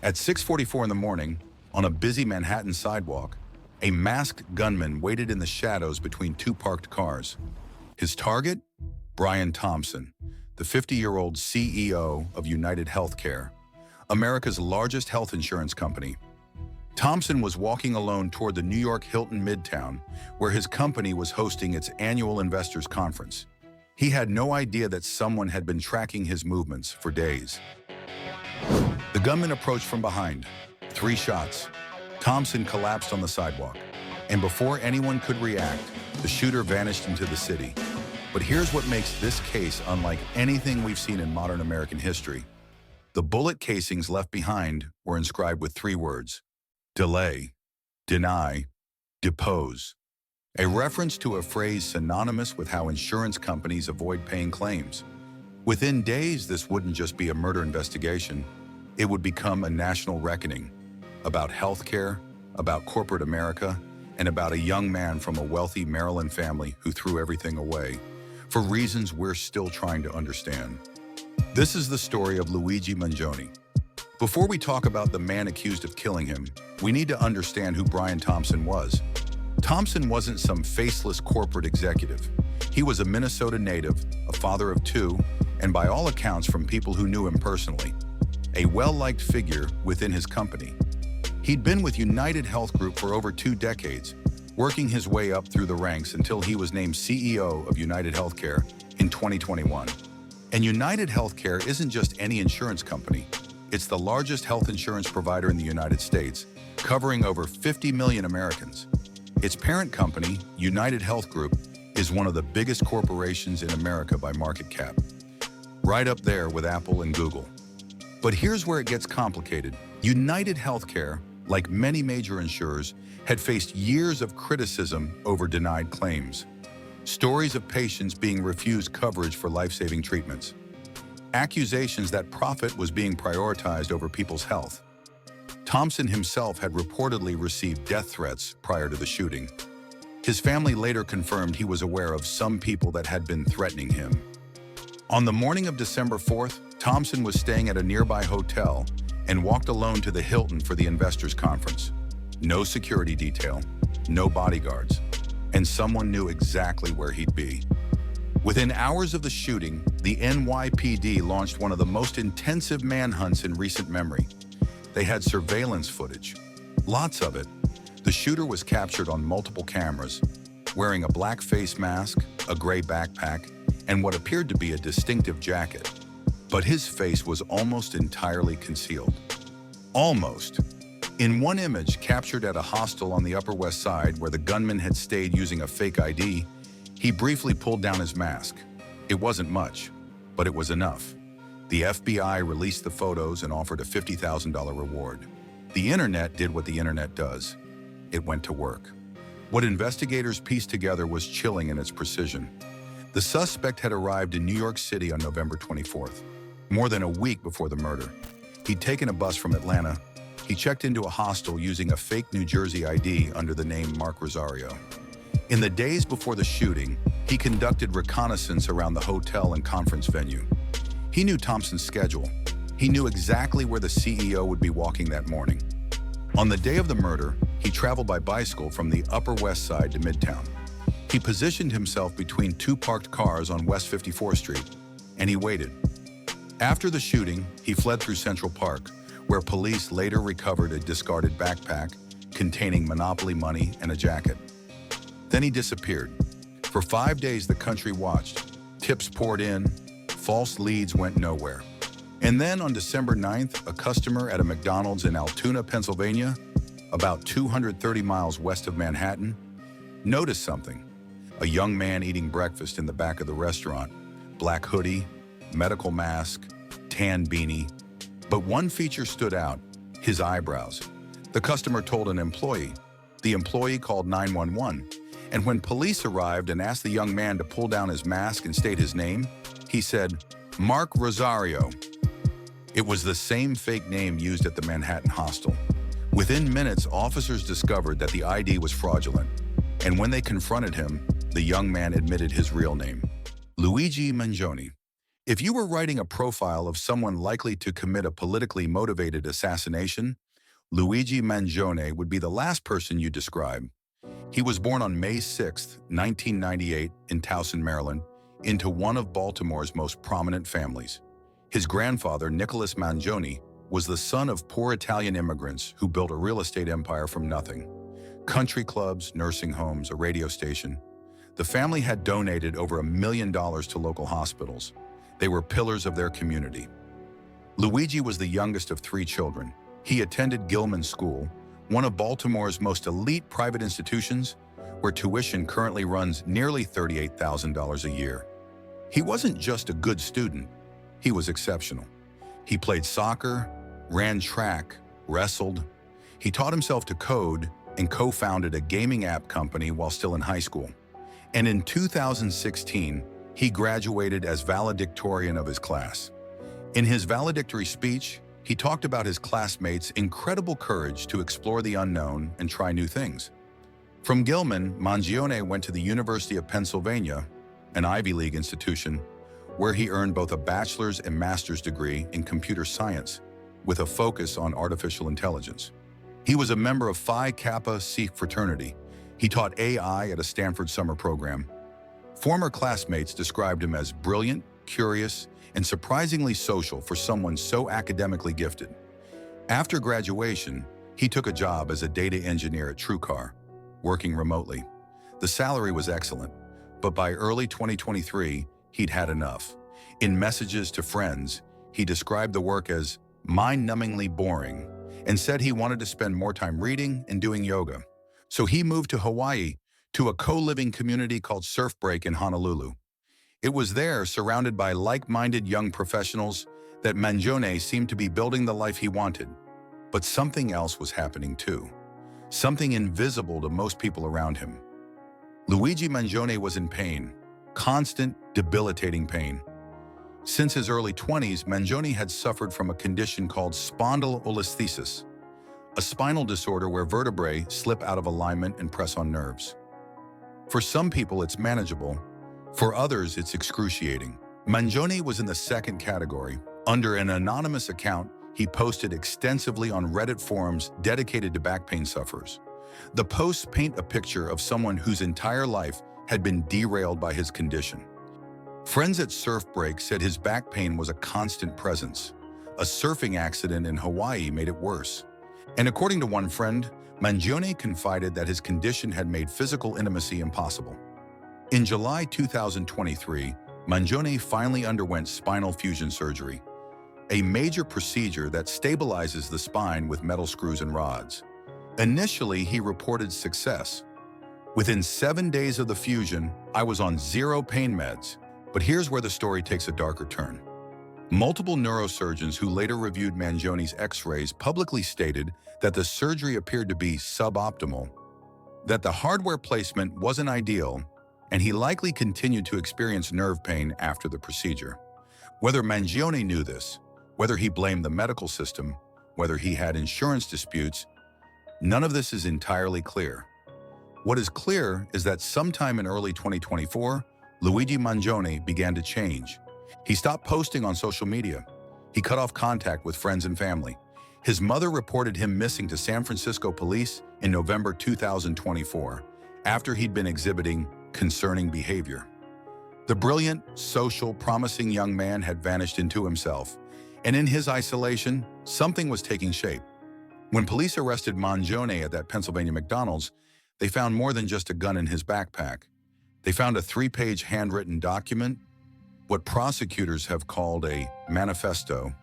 At 6:44 in the morning, on a busy Manhattan sidewalk, a masked gunman waited in the shadows between two parked cars. His target? Brian Thompson, the 50-year-old CEO of UnitedHealthcare, America's largest health insurance company. Thompson was walking alone toward the New York Hilton Midtown, where his company was hosting its annual investors conference. He had no idea that someone had been tracking his movements for days. The gunman approached from behind. 3 shots. Thompson collapsed on the sidewalk, and before anyone could react, the shooter vanished into the city. But here's what makes this case unlike anything we've seen in modern American history. The bullet casings left behind were inscribed with 3 words: delay, deny, depose. A reference to a phrase synonymous with how insurance companies avoid paying claims. Within days, this wouldn't just be a murder investigation. It would become a national reckoning about healthcare, about corporate America, and about a young man from a wealthy Maryland family who threw everything away for reasons we're still trying to understand. This is the story of Luigi Mangione. Before we talk about the man accused of killing him, we need to understand who Brian Thompson was. Thompson wasn't some faceless corporate executive. He was a Minnesota native, a father of 2, and by all accounts from people who knew him personally, a well-liked figure within his company. He'd been with United Health Group for over 2 decades, working his way up through the ranks until he was named CEO of UnitedHealthcare in 2021. And UnitedHealthcare isn't just any insurance company. It's the largest health insurance provider in the United States, covering over 50 million Americans. Its parent company, United Health Group, is one of the biggest corporations in America by market cap, right up there with Apple and Google. But here's where it gets complicated. UnitedHealthcare, like many major insurers, had faced years of criticism over denied claims. Stories of patients being refused coverage for life-saving treatments. Accusations that profit was being prioritized over people's health. Thompson himself had reportedly received death threats prior to the shooting. His family later confirmed he was aware of some people that had been threatening him. On the morning of December 4th, Thompson was staying at a nearby hotel and walked alone to the Hilton for the investors conference. No security detail, no bodyguards, and someone knew exactly where he'd be. Within hours of the shooting, the NYPD launched one of the most intensive manhunts in recent memory. They had surveillance footage, lots of it. The shooter was captured on multiple cameras, wearing a black face mask, a gray backpack, and what appeared to be a distinctive jacket. But his face was almost entirely concealed. Almost. In one image captured at a hostel on the Upper West Side where the gunman had stayed using a fake ID, he briefly pulled down his mask. It wasn't much, but it was enough. The FBI released the photos and offered a $50,000 reward. The internet did what the internet does. It went to work. What investigators pieced together was chilling in its precision. The suspect had arrived in New York City on November 24th, more than a week before the murder. He'd taken a bus from Atlanta. He checked into a hostel using a fake New Jersey ID under the name Mark Rosario. In the days before the shooting, he conducted reconnaissance around the hotel and conference venue. He knew Thompson's schedule. He knew exactly where the CEO would be walking that morning. On the day of the murder, he traveled by bicycle from the Upper West Side to Midtown. He positioned himself between 2 parked cars on West 54th Street, and he waited. After the shooting, he fled through Central Park, where police later recovered a discarded backpack containing Monopoly money and a jacket. Then he disappeared. For 5 days, the country watched. Tips poured in, false leads went nowhere. And then on December 9th, a customer at a McDonald's in Altoona, Pennsylvania, about 230 miles west of Manhattan, noticed something. A young man eating breakfast in the back of the restaurant, black hoodie, medical mask, tan beanie. But one feature stood out, his eyebrows. The customer told an employee. The employee called 911. And when police arrived and asked the young man to pull down his mask and state his name, he said, Mark Rosario. It was the same fake name used at the Manhattan hostel. Within minutes, officers discovered that the ID was fraudulent. And when they confronted him, the young man admitted his real name, Luigi Mangione. If you were writing a profile of someone likely to commit a politically motivated assassination, Luigi Mangione would be the last person you describe. He was born on May 6, 1998, in Towson, Maryland, into one of Baltimore's most prominent families. His grandfather, Nicholas Mangione, was the son of poor Italian immigrants who built a real estate empire from nothing. Country clubs, nursing homes, a radio station. The family had donated over $1 million to local hospitals. They were pillars of their community. Luigi was the youngest of 3 children. He attended Gilman School, one of Baltimore's most elite private institutions, where tuition currently runs nearly $38,000 a year. He wasn't just a good student, he was exceptional. He played soccer, ran track, wrestled. He taught himself to code and co-founded a gaming app company while still in high school. And in 2016, he graduated as valedictorian of his class. In his valedictory speech, he talked about his classmates' incredible courage to explore the unknown and try new things. From Gilman, Mangione went to the University of Pennsylvania, an Ivy League institution, where he earned both a bachelor's and master's degree in computer science, with a focus on artificial intelligence. He was a member of Phi Kappa Psi fraternity. He taught AI at a Stanford summer program. Former classmates described him as brilliant, curious, and surprisingly social for someone so academically gifted. After graduation, he took a job as a data engineer at TrueCar, working remotely. The salary was excellent, but by early 2023, he'd had enough. In messages to friends, he described the work as mind-numbingly boring and said he wanted to spend more time reading and doing yoga. So he moved to Hawaii, to a co-living community called Surf Break in Honolulu. It was there, surrounded by like-minded young professionals, that Mangione seemed to be building the life he wanted. But something else was happening too. Something invisible to most people around him. Luigi Mangione was in pain, constant, debilitating pain. Since his early 20s, Mangione had suffered from a condition called spondylolisthesis, a spinal disorder where vertebrae slip out of alignment and press on nerves. For some people, it's manageable. For others, it's excruciating. Mangione was in the second category. Under an anonymous account, he posted extensively on Reddit forums dedicated to back pain sufferers. The posts paint a picture of someone whose entire life had been derailed by his condition. Friends at Surf Break said his back pain was a constant presence. A surfing accident in Hawaii made it worse. And according to one friend, Mangione confided that his condition had made physical intimacy impossible. In July 2023, Mangione finally underwent spinal fusion surgery, a major procedure that stabilizes the spine with metal screws and rods. Initially, he reported success. Within 7 days of the fusion, I was on 0 pain meds. But here's where the story takes a darker turn. Multiple neurosurgeons who later reviewed Mangione's x-rays publicly stated that the surgery appeared to be suboptimal, that the hardware placement wasn't ideal, and he likely continued to experience nerve pain after the procedure. Whether Mangione knew this, whether he blamed the medical system, whether he had insurance disputes, none of this is entirely clear. What is clear is that sometime in early 2024, Luigi Mangione began to change. He stopped posting on social media. He cut off contact with friends and family. His mother reported him missing to San Francisco police in November 2024, after he'd been exhibiting concerning behavior. The brilliant, social, promising young man had vanished into himself, and in his isolation, something was taking shape. When police arrested Mangione at that Pennsylvania McDonald's, they found more than just a gun in his backpack. They found a 3-page handwritten document, what prosecutors have called a manifesto,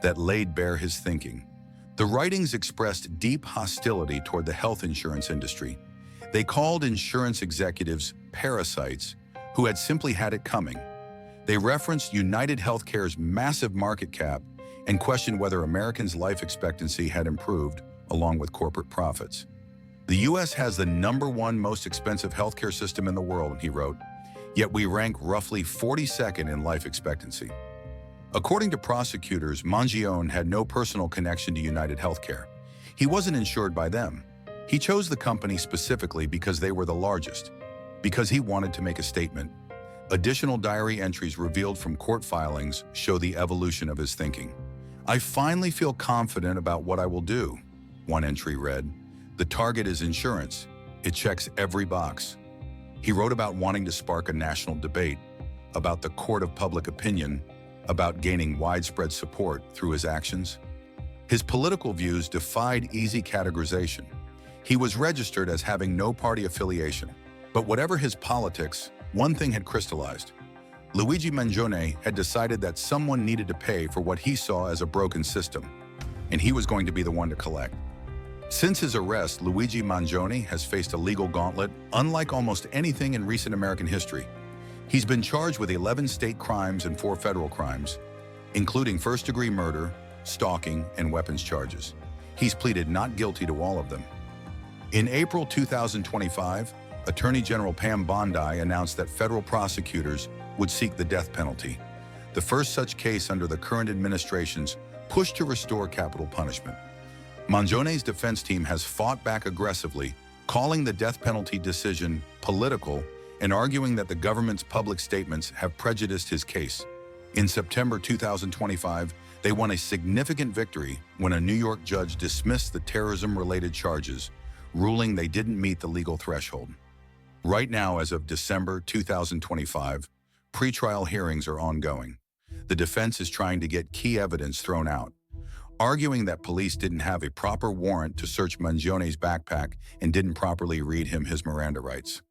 that laid bare his thinking. The writings expressed deep hostility toward the health insurance industry. They called insurance executives parasites who had simply had it coming. They referenced UnitedHealthcare's massive market cap and questioned whether Americans' life expectancy had improved along with corporate profits. The U.S. has the #1 most expensive healthcare system in the world, he wrote, yet we rank roughly 42nd in life expectancy. According to prosecutors, Mangione had no personal connection to UnitedHealthcare. He wasn't insured by them. He chose the company specifically because they were the largest, because he wanted to make a statement. Additional diary entries revealed from court filings show the evolution of his thinking. "I finally feel confident about what I will do," one entry read. "The target is insurance. It checks every box." He wrote about wanting to spark a national debate, about the court of public opinion, about gaining widespread support through his actions. His political views defied easy categorization. He was registered as having no party affiliation. But whatever his politics, one thing had crystallized. Luigi Mangione had decided that someone needed to pay for what he saw as a broken system, and he was going to be the one to collect. Since his arrest, Luigi Mangione has faced a legal gauntlet unlike almost anything in recent American history. He's been charged with 11 state crimes and 4 federal crimes, including first-degree murder, stalking, and weapons charges. He's pleaded not guilty to all of them. In April 2025, Attorney General Pam Bondi announced that federal prosecutors would seek the death penalty, the first such case under the current administration's push to restore capital punishment. Mangione's defense team has fought back aggressively, calling the death penalty decision political and arguing that the government's public statements have prejudiced his case. In September 2025, they won a significant victory when a New York judge dismissed the terrorism-related charges, ruling they didn't meet the legal threshold. Right now, as of December 2025, pretrial hearings are ongoing. The defense is trying to get key evidence thrown out, arguing that police didn't have a proper warrant to search Mangione's backpack and didn't properly read him his Miranda rights.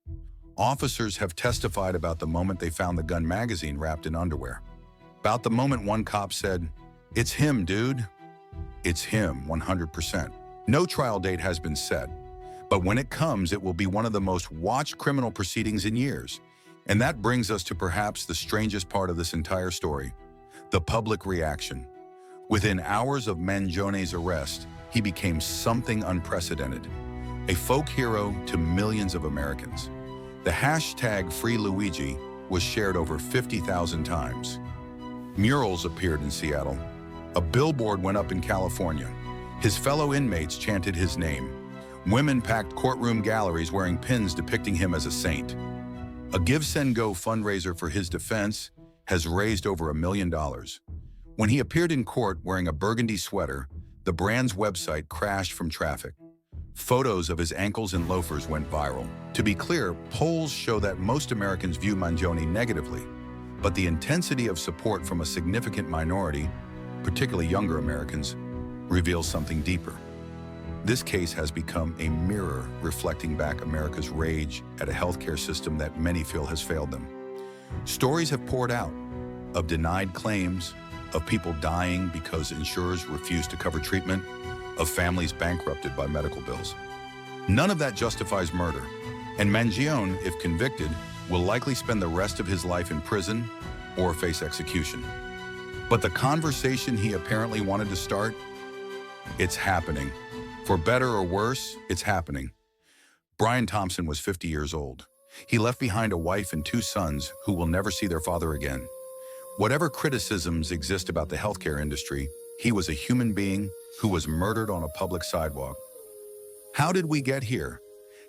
Officers have testified about the moment they found the gun magazine wrapped in underwear. About the moment one cop said, "It's him, dude." It's him, 100%. No trial date has been set, but when it comes, it will be one of the most watched criminal proceedings in years. And that brings us to perhaps the strangest part of this entire story, the public reaction. Within hours of Mangione's arrest, he became something unprecedented, a folk hero to millions of Americans. The hashtag #FreeLuigi was shared over 50,000 times. Murals appeared in Seattle. A billboard went up in California. His fellow inmates chanted his name. Women packed courtroom galleries wearing pins depicting him as a saint. A Give, Send, Go fundraiser for his defense has raised over $1 million. When he appeared in court wearing a burgundy sweater, the brand's website crashed from traffic. Photos of his ankles and loafers went viral. To be clear, polls show that most Americans view Mangione negatively, but the intensity of support from a significant minority, particularly younger Americans, reveals something deeper. This case has become a mirror reflecting back America's rage at a healthcare system that many feel has failed them. Stories have poured out of denied claims, of people dying because insurers refuse to cover treatment, of families bankrupted by medical bills. None of that justifies murder, and Mangione, if convicted, will likely spend the rest of his life in prison or face execution. But the conversation he apparently wanted to start, it's happening. For better or worse, it's happening. Brian Thompson was 50 years old. He left behind a wife and 2 sons who will never see their father again. Whatever criticisms exist about the healthcare industry, he was a human being who was murdered on a public sidewalk. How did we get here?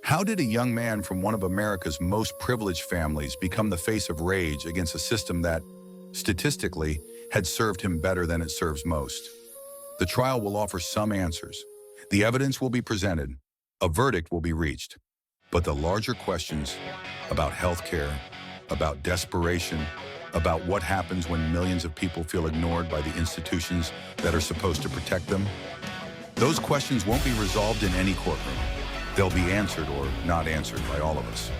How did a young man from one of America's most privileged families become the face of rage against a system that, statistically, had served him better than it serves most? The trial will offer some answers. The evidence will be presented. A verdict will be reached. But the larger questions about healthcare, about desperation, about what happens when millions of people feel ignored by the institutions that are supposed to protect them, those questions won't be resolved in any courtroom. They'll be answered or not answered by all of us.